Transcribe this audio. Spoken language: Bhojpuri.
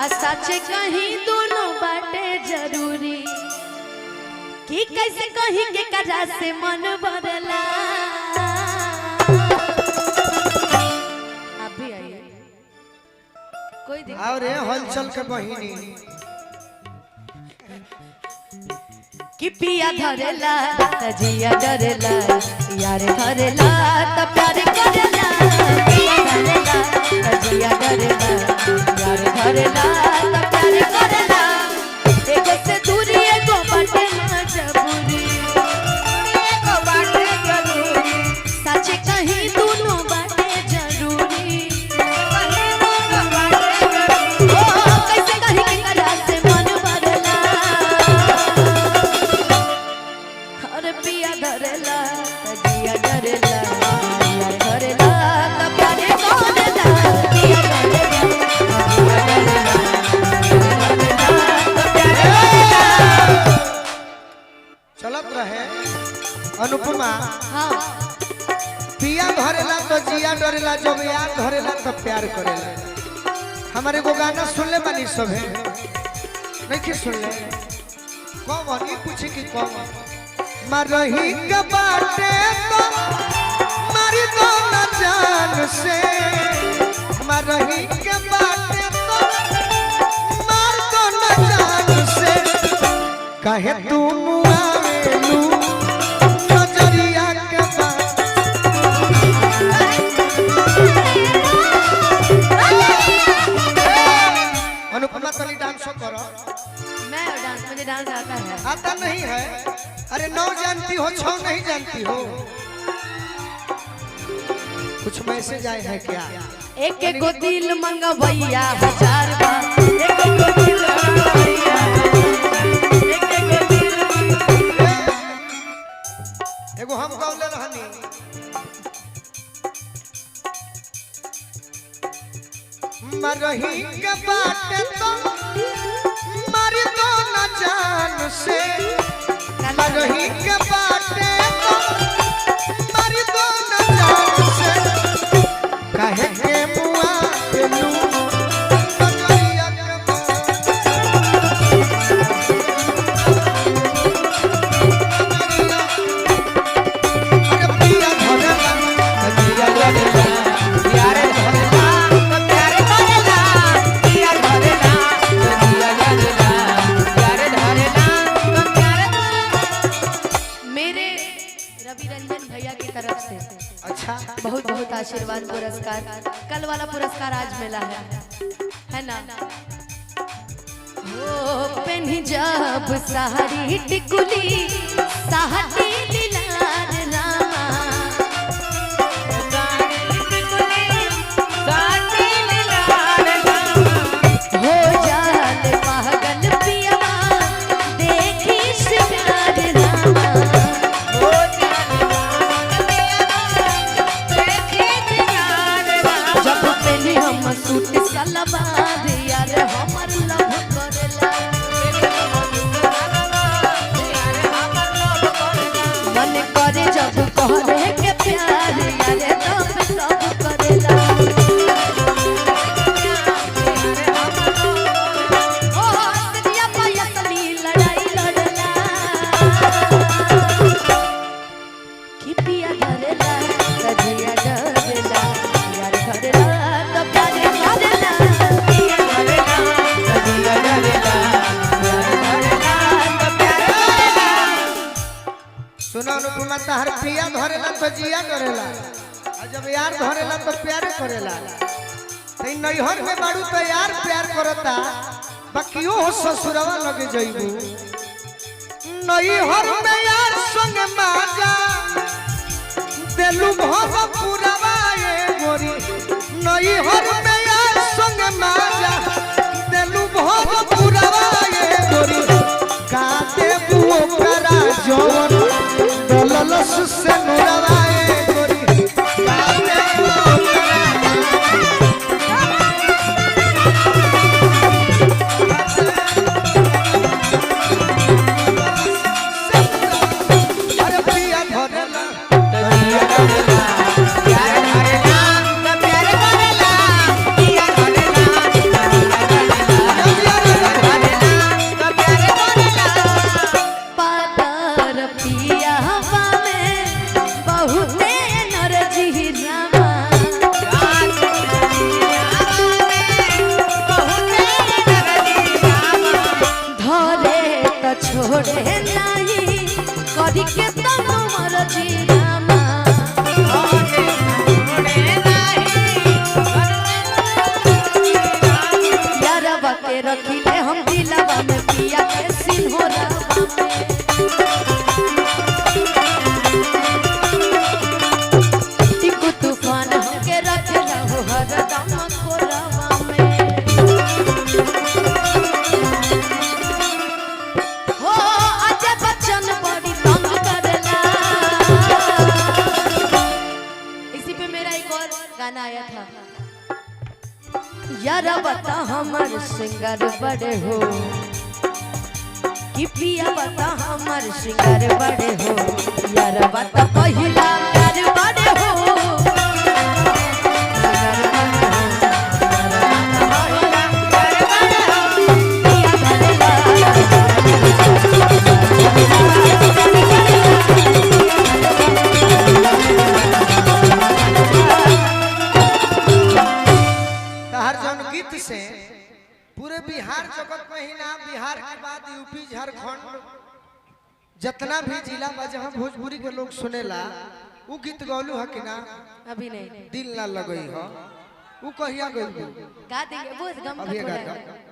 सच कहीं दोनों बाटे जरूरी कि कैसे कहीं के करा से मन बदला। आप भी आइए कोई दिक्कत और हलचल के बहिनी कि पिया धरेला तजिया डरेला यार धरेला त प्यार करेला। पिया धरेला तजिया डरेला यार धरेला त प्यार करेला। एगो से दूरी एगो बाटे मजबूरी एगो बाटे जरूरी सच कहीं दोनों बाटे जरूरी कैसे कहीं के करा से मन बदला। अरे पिया धरेला तजिया डरेला यार धरेला त प्यार करेला। पिया धरेला तजिया डरेला चलत रहे अनुपमा। हाँ पिया धरेला तो जिया डरेला, जब यार धरेला तो प्यार करेला। हमारे को गाना सुन ले बानी सब है नहीं सुन ले कौन ये पूछे कि कौन मरही के बाटे तो मारी दो न जान से। मरही के बाटे तो मार दो न जान से। कहे तुम आवेलू नजरिया के बात अनुपमा तनी डांस करो। मैं डांस मुझे डांस आता है। आता नहीं है? अरे 9 जानती हो 6 नहीं जानती हो? कुछ मैसेज आए हैं क्या? एक एक को दिल मंगवैया 1000 बार। एक एक को दिल मंगवैया एक एक को दिल एगो हम गौले रहनी मरही के बाटे तो मारी दो न जान से। मरही के बाटे तो मारी दो न जान से। कहे के मुआ देलू नजरिया के अरे पिया धरेला तजिया डरेला यार धरेला तो प्यार करेला। पिया धरेला तजिया डरेला यार धरेला तो प्यार करेला। मेरे रवि रंजन भैया की तरफ से अच्छा बहुत बहुत आशीर्वाद पुरस्कार। कल वाला पुरस्कार आज मिला है ना। वो पेन्ही जब साड़ी टिकुली साहती दिलार रामा। हो जाल पागल पियवा देखी शिकार रामा। जब पेन्ही हम सूट सलवार यार हमर लव करेला। मन करे जब कहरे के प्यार यार तब सब करेला। ओ हसदिया पायसली लड़ाई लड़ला कि पिया धरेला तजिया डरेला यार धरेला त प्यार करेला। पिया धरेला तजिया डरेला यार धरेला त प्यार करेला। सुनो अनुपमा तहर पिया धरेला तो जिया डरेला और जब यार धरेला तो प्यार करेला। तई नैहर में बाड़ू तो यार प्यार करता बाकियो हो ससुरवा लगे जइबू। नैहर में यार संग माजा देलू भव पुरवा ये गोरी। नैहर में यार संग माजा देलू भव पुरवा ये गोरी। का देबू ओकरा जवन दललस से नुरवा ये गोरी। का देबू ओकरा अरे पिया धरेला तजिया डरेला यार धरेला तो प्यार करेला। पिया धरेला तजिया डरेला कदी के तनु मर जीरामा यारवा के रखिले हम दिलवा में पिया के सिंहोरावा में टिकु तूफान हमके रखला हो हरदम कोरावा में हो अजय बच्चन बड़ी तंग करेला। इसी पे मेरा एक और गाना आया था यारा बता हमर सिंगर बड़े हो कि पिया बता हमर सिंगर बड़े हो यारा बता पहिला प्यार बड़े हो गीत से पूरे बिहार जगत में ही नाम, बिहार के बाद यूपी झारखंड जितना भी जिला बा जहाँ भोजपुरी के लोग सुनेला वो गीत गौलू है कि ना? अभी नहीं दिल ना लगई हो वो कहिया गई गा देंगे वो गम का थोड़ा है।